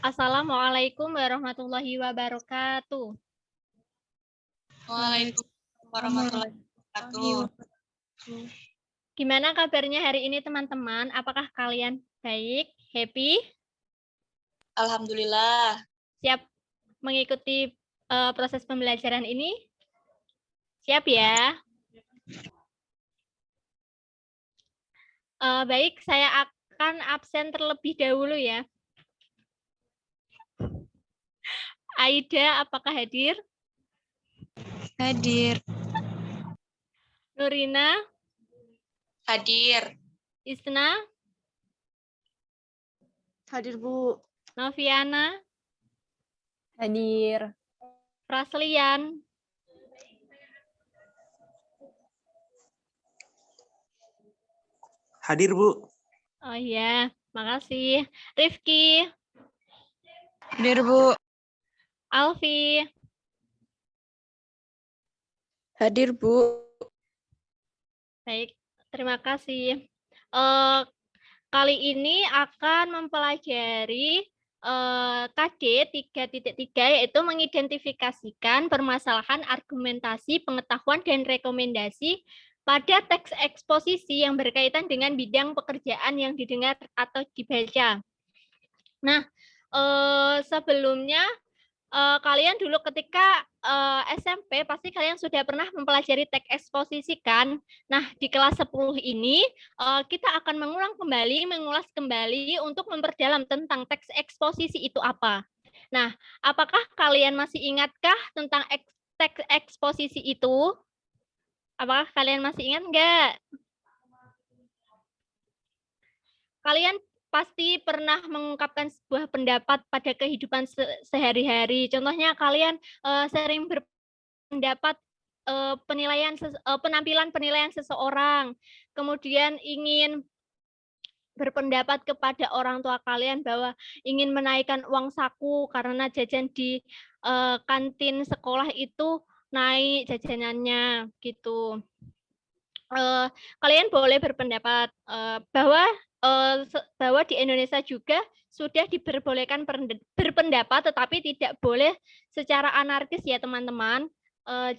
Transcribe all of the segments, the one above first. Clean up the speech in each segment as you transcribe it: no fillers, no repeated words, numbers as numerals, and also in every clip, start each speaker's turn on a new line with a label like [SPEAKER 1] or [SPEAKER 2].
[SPEAKER 1] Assalamualaikum warahmatullahi wabarakatuh.
[SPEAKER 2] Waalaikumsalam warahmatullahi wabarakatuh.
[SPEAKER 1] Gimana kabarnya hari ini teman-teman? Apakah kalian baik, happy,
[SPEAKER 2] Alhamdulillah.
[SPEAKER 1] siap mengikuti proses pembelajaran ini? Siap ya? Baik, saya akan absen terlebih dahulu ya. Aida, apakah hadir?
[SPEAKER 3] Hadir.
[SPEAKER 1] Nurina?
[SPEAKER 2] Hadir.
[SPEAKER 1] Isna?
[SPEAKER 3] Hadir, Bu.
[SPEAKER 1] Noviana?
[SPEAKER 3] Hadir.
[SPEAKER 1] Raslian?
[SPEAKER 4] Hadir, Bu.
[SPEAKER 1] Oh iya, makasih. Rifki?
[SPEAKER 3] Hadir, Bu.
[SPEAKER 1] Alfi?
[SPEAKER 3] Hadir, Bu.
[SPEAKER 1] Baik, terima kasih. Kali ini akan mempelajari KD 3.3 yaitu mengidentifikasikan permasalahan argumentasi, pengetahuan, dan rekomendasi pada teks eksposisi yang berkaitan dengan bidang pekerjaan yang didengar atau dibaca. Nah, sebelumnya kalian dulu ketika SMP pasti kalian sudah pernah mempelajari teks eksposisi kan? Nah, di kelas 10 ini kita akan mengulas kembali untuk memperdalam tentang teks eksposisi itu apa. Nah, apakah kalian masih ingatkah tentang teks eksposisi itu? Apakah kalian masih ingat enggak? Kalian pasti pernah mengungkapkan sebuah pendapat pada kehidupan sehari-hari. Contohnya kalian sering berpendapat penampilan seseorang, kemudian ingin berpendapat kepada orang tua kalian bahwa ingin menaikkan uang saku karena jajan di kantin sekolah itu naik jajanannya gitu. Kalian boleh berpendapat bahwa di Indonesia juga sudah diperbolehkan berpendapat, tetapi tidak boleh secara anarkis ya teman-teman.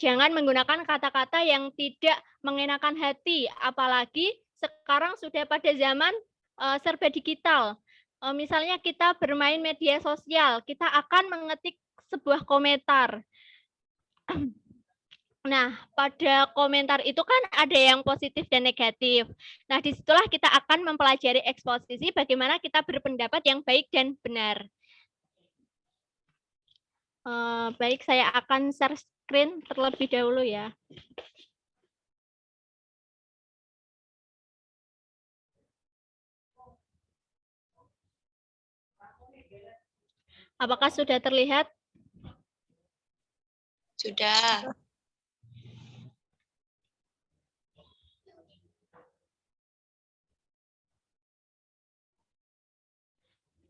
[SPEAKER 1] Jangan menggunakan kata-kata yang tidak mengenakan hati, apalagi sekarang sudah pada zaman serba digital. Misalnya kita bermain media sosial, kita akan mengetik sebuah komentar. Nah, pada komentar itu kan ada yang positif dan negatif. Nah, disitulah kita akan mempelajari eksposisi bagaimana kita berpendapat yang baik dan benar. Baik, saya akan share screen terlebih dahulu ya. Apakah sudah terlihat?
[SPEAKER 2] Sudah.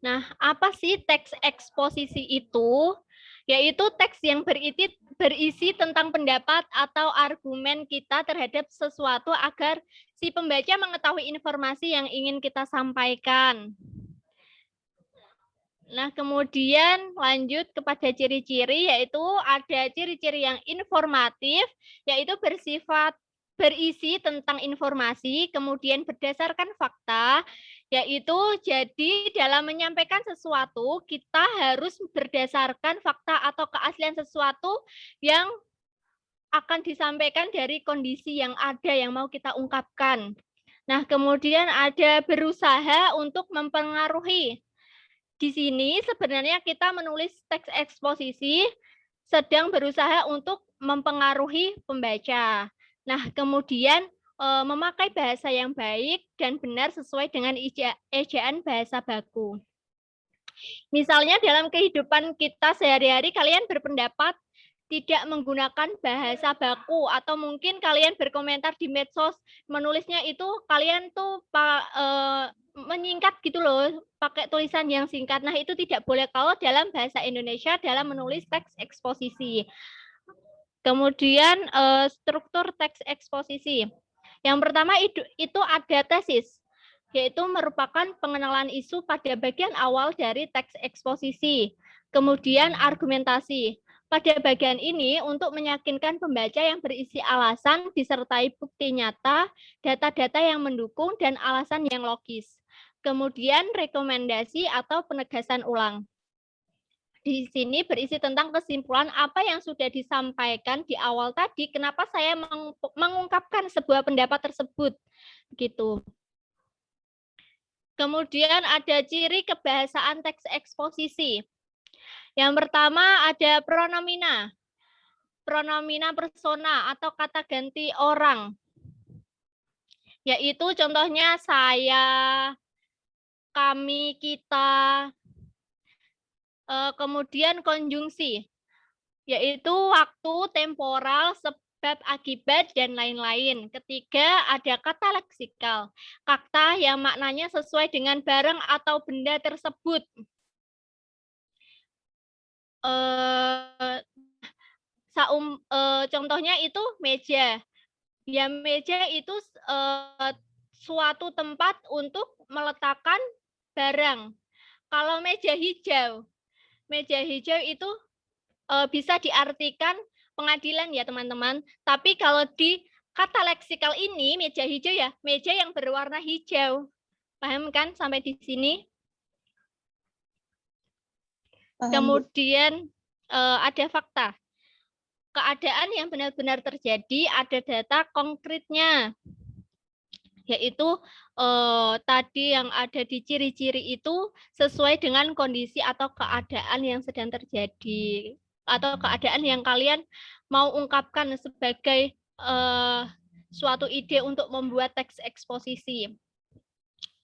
[SPEAKER 1] Nah, apa sih teks eksposisi itu? Yaitu teks yang berisi tentang pendapat atau argumen kita terhadap sesuatu agar si pembaca mengetahui informasi yang ingin kita sampaikan. Nah, kemudian lanjut kepada ciri-ciri, yaitu ada ciri-ciri yang informatif, yaitu berisi tentang informasi, kemudian berdasarkan fakta, yaitu jadi dalam menyampaikan sesuatu, kita harus berdasarkan fakta atau keaslian sesuatu yang akan disampaikan dari kondisi yang ada yang mau kita ungkapkan. Nah, kemudian ada berusaha untuk mempengaruhi. Di sini sebenarnya kita menulis teks eksposisi sedang berusaha untuk mempengaruhi pembaca. Nah, kemudian memakai bahasa yang baik dan benar sesuai dengan ejaan bahasa baku. Misalnya dalam kehidupan kita sehari-hari kalian berpendapat tidak menggunakan bahasa baku atau mungkin kalian berkomentar di medsos menulisnya itu kalian tuh menyingkat gitu loh, pakai tulisan yang singkat. Nah, itu tidak boleh kalau dalam bahasa Indonesia dalam menulis teks eksposisi. Kemudian struktur teks eksposisi. Yang pertama itu ada tesis. yaitu merupakan pengenalan isu pada bagian awal dari teks eksposisi. Kemudian argumentasi. Pada bagian ini untuk meyakinkan pembaca yang berisi alasan disertai bukti nyata, data-data yang mendukung, dan alasan yang logis. Kemudian rekomendasi atau penegasan ulang. Di sini berisi tentang kesimpulan apa yang sudah disampaikan di awal tadi, kenapa saya mengungkapkan sebuah pendapat tersebut. Gitu. Kemudian ada ciri kebahasaan teks eksposisi. Yang pertama ada pronomina. Pronomina persona atau kata ganti orang. Yaitu contohnya saya, kami, kita. Kemudian konjungsi, yaitu waktu, temporal, sebab, akibat, dan lain-lain. Ketiga, ada kata leksikal, kata yang maknanya sesuai dengan barang atau benda tersebut. Contohnya itu meja. Ya, meja itu suatu tempat untuk meletakkan barang. Kalau meja hijau itu bisa diartikan pengadilan ya teman-teman. Tapi kalau di kata leksikal ini meja hijau ya, meja yang berwarna hijau. Paham kan sampai di sini?
[SPEAKER 3] Paham,
[SPEAKER 1] Kemudian ada fakta. Keadaan yang benar-benar terjadi, ada data konkretnya. Yaitu tadi yang ada di ciri-ciri itu sesuai dengan kondisi atau keadaan yang sedang terjadi atau keadaan yang kalian mau ungkapkan sebagai suatu ide untuk membuat teks eksposisi.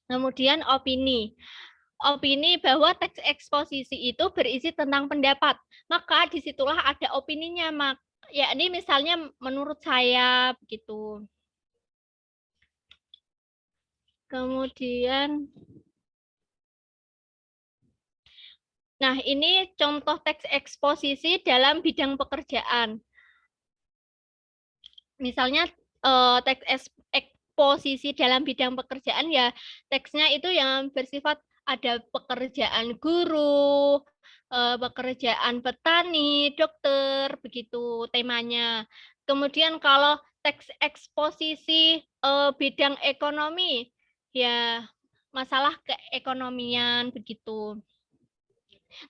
[SPEAKER 1] Kemudian opini. Opini bahwa teks eksposisi itu berisi tentang pendapat, maka disitulah ada opininya, yakni misalnya menurut saya begitu. Kemudian, nah ini contoh teks eksposisi dalam bidang pekerjaan. Misalnya teks eksposisi dalam bidang pekerjaan ya teksnya itu yang bersifat ada pekerjaan guru, pekerjaan petani, dokter, begitu temanya. Kemudian kalau teks eksposisi bidang ekonomi, ya masalah keekonomian begitu.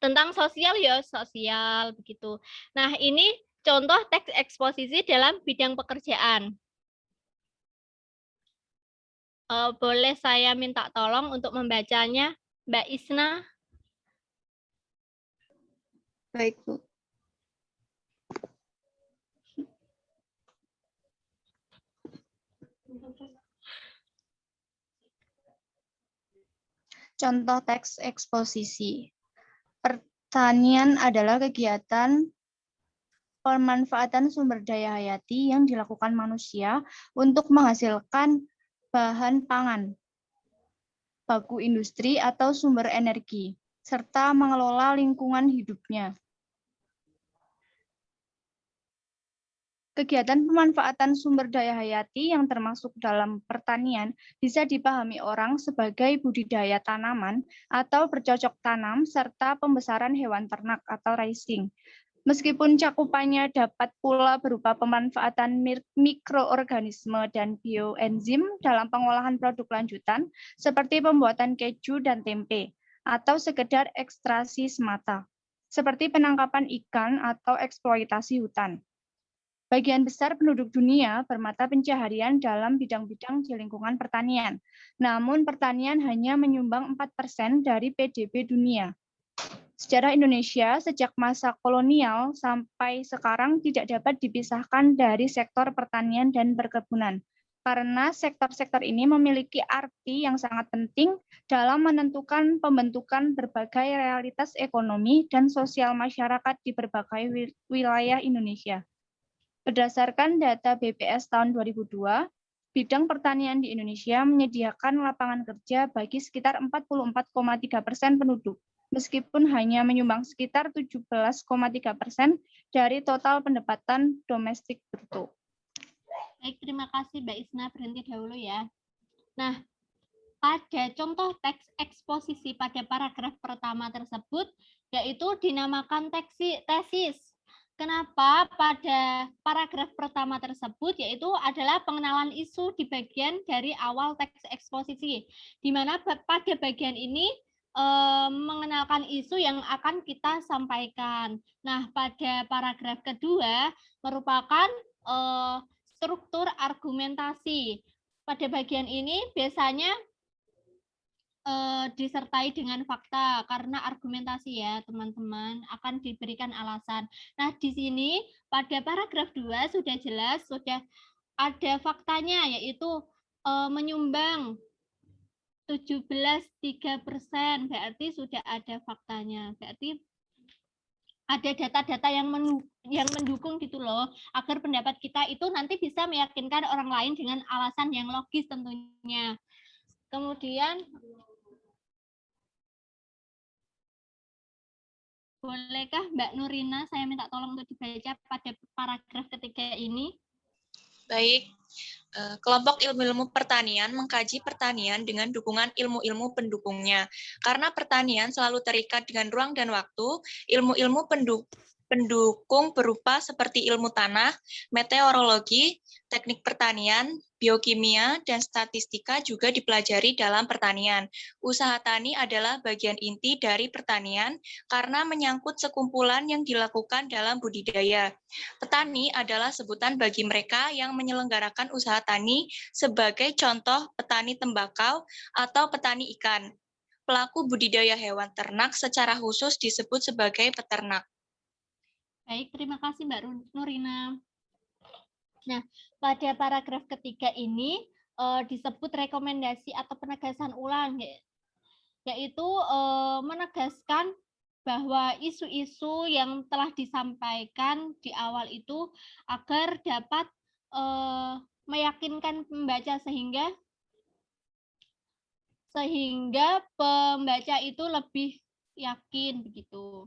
[SPEAKER 1] Tentang sosial ya sosial begitu. Nah, ini contoh teks eksposisi dalam bidang pekerjaan. Boleh saya minta tolong untuk membacanya, Mbak Isna?
[SPEAKER 3] Baik, Bu. Contoh teks eksposisi. Pertanian adalah kegiatan pemanfaatan sumber daya hayati yang dilakukan manusia untuk menghasilkan bahan pangan, baku industri atau sumber energi, serta mengelola lingkungan hidupnya. Kegiatan pemanfaatan sumber daya hayati yang termasuk dalam pertanian bisa dipahami orang sebagai budidaya tanaman atau bercocok tanam serta pembesaran hewan ternak atau raising. Meskipun cakupannya dapat pula berupa pemanfaatan mikroorganisme dan bioenzim dalam pengolahan produk lanjutan seperti pembuatan keju dan tempe atau sekedar ekstraksi semata, seperti penangkapan ikan atau eksploitasi hutan. Bagian besar penduduk dunia bermata pencaharian dalam bidang-bidang di lingkungan pertanian. Namun pertanian hanya menyumbang 4% dari PDB dunia. Sejarah Indonesia sejak masa kolonial sampai sekarang tidak dapat dipisahkan dari sektor pertanian dan perkebunan. Karena sektor-sektor ini memiliki arti yang sangat penting dalam menentukan pembentukan berbagai realitas ekonomi dan sosial masyarakat di berbagai wilayah Indonesia. Berdasarkan data BPS tahun 2002, bidang pertanian di Indonesia menyediakan lapangan kerja bagi sekitar 44,3% penduduk, meskipun hanya menyumbang sekitar 17,3% dari total pendapatan domestik bruto.
[SPEAKER 1] Baik, terima kasih Mbak Isna. Berhenti dahulu ya. Nah, pada contoh teks eksposisi pada paragraf pertama tersebut, yaitu dinamakan tesis. Kenapa pada paragraf pertama tersebut, yaitu adalah pengenalan isu di bagian dari awal teks eksposisi, di mana pada bagian ini mengenalkan isu yang akan kita sampaikan. Nah, pada paragraf kedua merupakan struktur argumentasi. Pada bagian ini biasanya disertai dengan fakta karena argumentasi ya teman-teman, akan diberikan alasan. Nah, di sini pada paragraf 2 sudah jelas, sudah ada faktanya, yaitu menyumbang 17,3%, berarti sudah ada faktanya. Berarti ada data-data yang mendukung gitu loh, agar pendapat kita itu nanti bisa meyakinkan orang lain dengan alasan yang logis tentunya. Kemudian bolehkah Mbak Nurina saya minta tolong untuk dibaca pada paragraf ketiga ini?
[SPEAKER 2] Baik. Kelompok ilmu-ilmu pertanian mengkaji pertanian dengan dukungan ilmu-ilmu pendukungnya. Karena pertanian selalu terikat dengan ruang dan waktu, ilmu-ilmu pendukung berupa seperti ilmu tanah, meteorologi, teknik pertanian, biokimia, dan statistika juga dipelajari dalam pertanian. Usaha tani adalah bagian inti dari pertanian karena menyangkut sekumpulan yang dilakukan dalam budidaya. Petani adalah sebutan bagi mereka yang menyelenggarakan usaha tani, sebagai contoh petani tembakau atau petani ikan. Pelaku budidaya hewan ternak secara khusus disebut sebagai peternak.
[SPEAKER 1] Baik, terima kasih Mbak Nurina. Nah, pada paragraf ketiga ini disebut rekomendasi atau penegasan ulang, yaitu menegaskan bahwa isu-isu yang telah disampaikan di awal itu agar dapat meyakinkan pembaca sehingga pembaca itu lebih yakin begitu.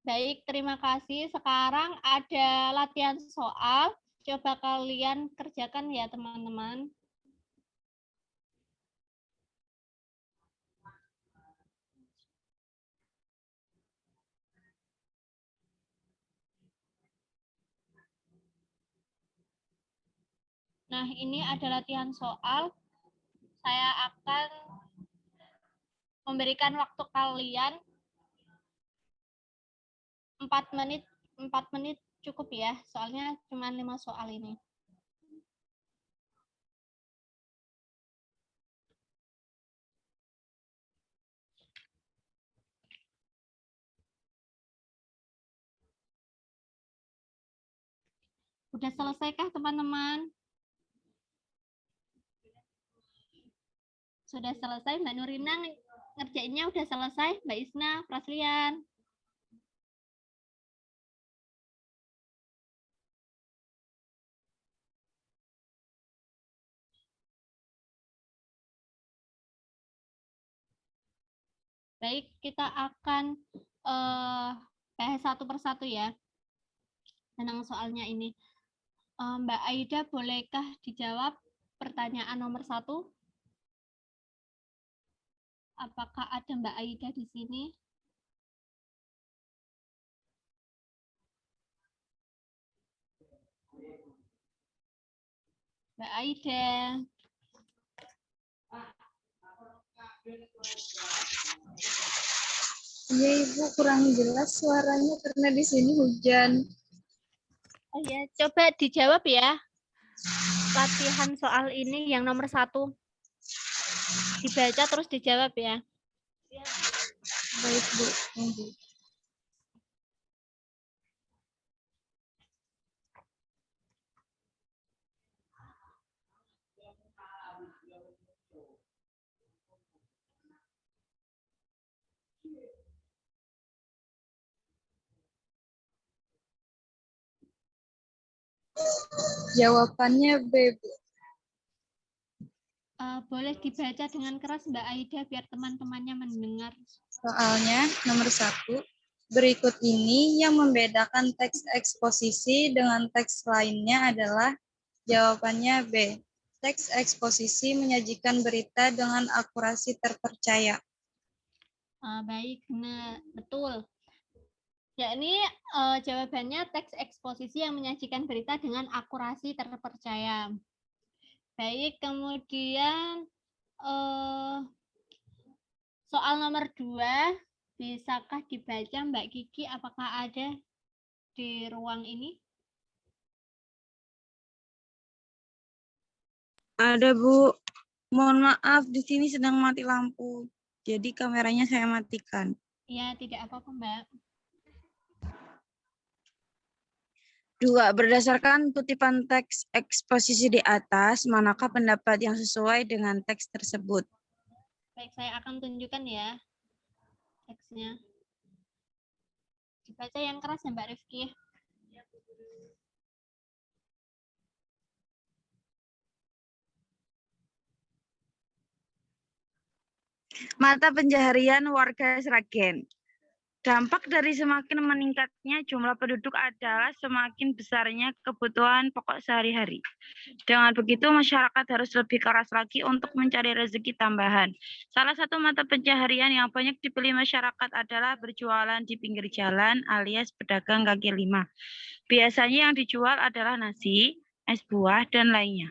[SPEAKER 1] Baik, terima kasih. Sekarang ada latihan soal. Coba kalian kerjakan ya, teman-teman. Nah, ini ada latihan soal. Saya akan memberikan waktu kalian 4 menit. 4 menit cukup ya, soalnya cuma 5 soal ini. Udah selesaikah teman-teman? Sudah selesai, Mbak Nurina ngerjainnya udah selesai, Mbak Isna, Praslian. Baik, kita akan bahas satu persatu ya tentang soalnya ini. Mbak Aida, bolehkah dijawab pertanyaan nomor 1? Apakah ada Mbak Aida di sini? Mbak Aida.
[SPEAKER 3] Ya Ibu, kurang jelas suaranya karena di sini hujan.
[SPEAKER 1] Oh ya, coba dijawab ya. Latihan soal ini yang nomor 1. Dibaca terus dijawab ya.
[SPEAKER 3] Baik Bu, tunggu. Jawabannya B, Bu.
[SPEAKER 1] Boleh dibaca dengan keras Mbak Aida biar teman-temannya mendengar.
[SPEAKER 3] Soalnya nomor 1. Berikut ini yang membedakan teks eksposisi dengan teks lainnya adalah jawabannya B.
[SPEAKER 4] teks eksposisi menyajikan berita dengan akurasi terpercaya.
[SPEAKER 1] Baik, nah, betul. Yakni jawabannya teks eksposisi yang menyajikan berita dengan akurasi terpercaya. Baik, kemudian soal nomor 2, bisakah dibaca Mbak Kiki? Apakah ada di ruang ini?
[SPEAKER 5] Ada, Bu. Mohon maaf, di sini sedang mati lampu. Jadi kameranya saya matikan.
[SPEAKER 1] Ya, tidak apa-apa, Mbak.
[SPEAKER 5] 2. Berdasarkan kutipan teks eksposisi di atas, manakah pendapat yang sesuai dengan teks tersebut?
[SPEAKER 1] Baik, saya akan tunjukkan ya teksnya. Dibaca yang keras ya, Mbak Rifki.
[SPEAKER 5] Mata pencaharian warga Sragen. Dampak dari semakin meningkatnya jumlah penduduk adalah semakin besarnya kebutuhan pokok sehari-hari. Dengan begitu, masyarakat harus lebih keras lagi untuk mencari rezeki tambahan. Salah satu mata pencaharian yang banyak dipilih masyarakat adalah berjualan di pinggir jalan alias pedagang kaki lima. Biasanya yang dijual adalah nasi, es buah, dan lainnya.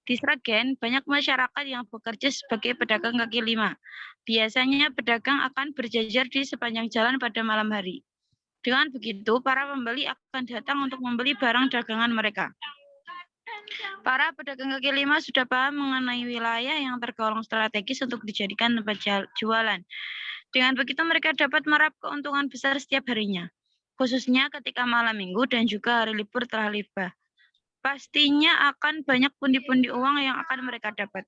[SPEAKER 5] Di Sragen, banyak masyarakat yang bekerja sebagai pedagang kaki lima. Biasanya pedagang akan berjajar di sepanjang jalan pada malam hari. Dengan begitu, para pembeli akan datang untuk membeli barang dagangan mereka. Para pedagang kaki lima sudah paham mengenai wilayah yang tergolong strategis untuk dijadikan tempat jualan. Dengan begitu, mereka dapat meraup keuntungan besar setiap harinya, khususnya ketika malam minggu dan juga hari libur telah tiba. Pastinya akan banyak pundi-pundi uang yang akan mereka dapat.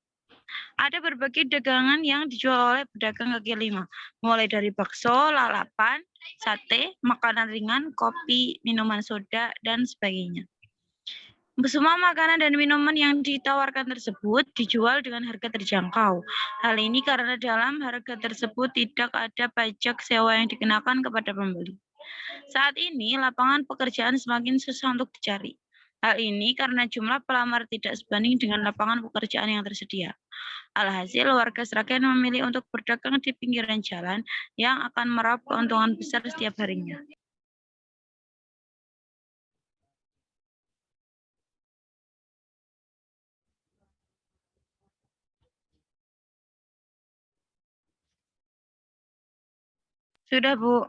[SPEAKER 5] Ada berbagai dagangan yang dijual oleh pedagang kaki lima, mulai dari bakso, lalapan, sate, makanan ringan, kopi, minuman soda, dan sebagainya. Semua makanan dan minuman yang ditawarkan tersebut dijual dengan harga terjangkau. Hal ini karena dalam harga tersebut tidak ada pajak sewa yang dikenakan kepada pembeli. Saat ini, lapangan pekerjaan semakin susah untuk dicari. Hal ini karena jumlah pelamar tidak sebanding dengan lapangan pekerjaan yang tersedia. Alhasil, warga Sragen memilih untuk berdagang di pinggiran jalan yang akan meraup keuntungan besar setiap harinya. Sudah, Bu.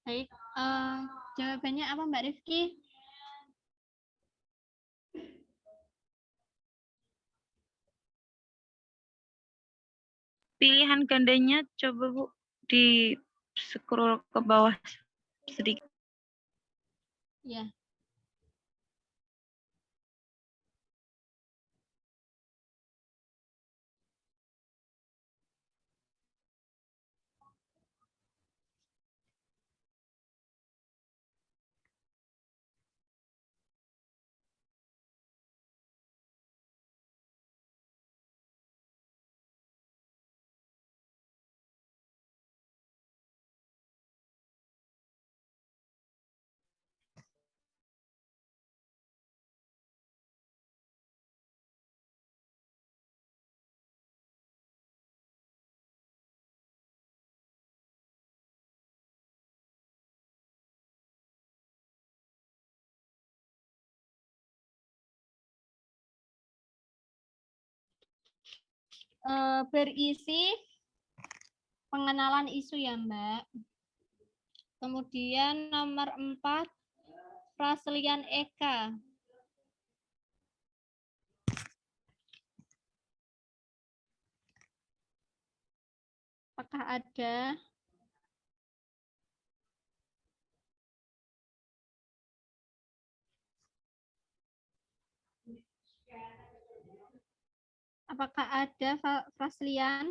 [SPEAKER 1] Baik, jawabannya apa Mbak Rifki?
[SPEAKER 5] Pilihan gandanya coba, Bu, di scroll ke bawah sedikit.
[SPEAKER 1] Ya. Berisi pengenalan isu ya Mbak. Kemudian nomor 4, Praselian Eka. Apakah ada? Apakah ada Praselian?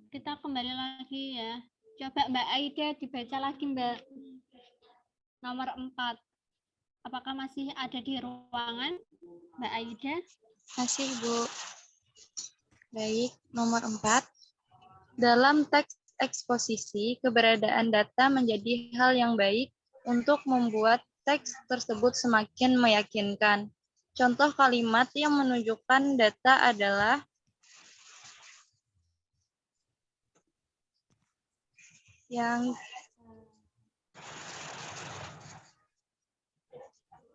[SPEAKER 1] Kita kembali lagi ya. Coba Mbak Aida dibaca lagi Mbak. Nomor 4. Apakah masih ada di ruangan Mbak Aida?
[SPEAKER 4] Masih, Bu. Baik, nomor 4. Dalam teks eksposisi, keberadaan data menjadi hal yang baik untuk membuat teks tersebut semakin meyakinkan. Contoh kalimat yang menunjukkan data adalah yang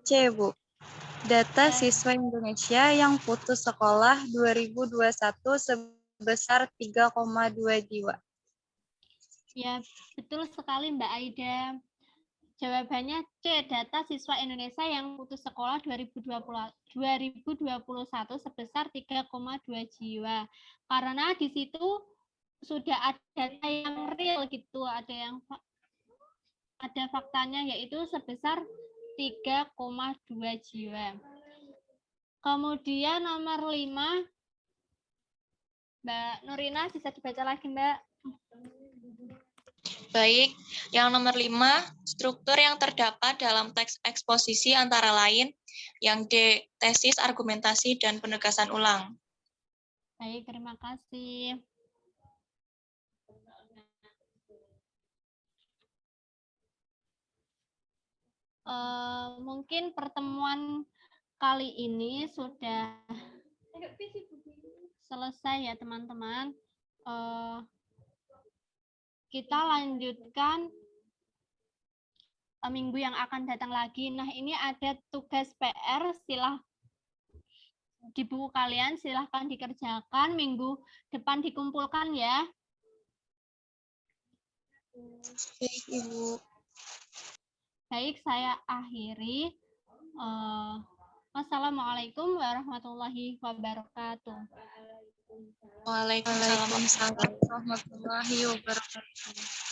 [SPEAKER 4] C, Bu. Data siswa Indonesia yang putus sekolah 2021 sebesar 3,2 jiwa.
[SPEAKER 1] Ya, betul sekali Mbak Aida. Jawabannya C, data siswa Indonesia yang putus sekolah 2021 sebesar 3,2 jiwa. Karena di situ sudah ada data yang real gitu, ada faktanya yaitu sebesar 3,2 jiwa. Kemudian nomor 5, Mbak Nurina bisa dibaca lagi, Mbak.
[SPEAKER 2] Baik, yang nomor 5, struktur yang terdapat dalam teks eksposisi antara lain. Yang D, tesis, argumentasi, dan penegasan ulang.
[SPEAKER 1] Baik, terima kasih. Mungkin pertemuan kali ini sudah selesai ya teman-teman. Kita lanjutkan minggu yang akan datang lagi. Nah, ini ada tugas PR, di buku kalian silahkan dikerjakan, minggu depan dikumpulkan ya.
[SPEAKER 4] Baik, Ibu.
[SPEAKER 1] Baik, saya akhiri. Wassalamualaikum warahmatullahi wabarakatuh.
[SPEAKER 2] Waalaikumsalam
[SPEAKER 4] Waalaikumsalam warahmatullahi wabarakatuh.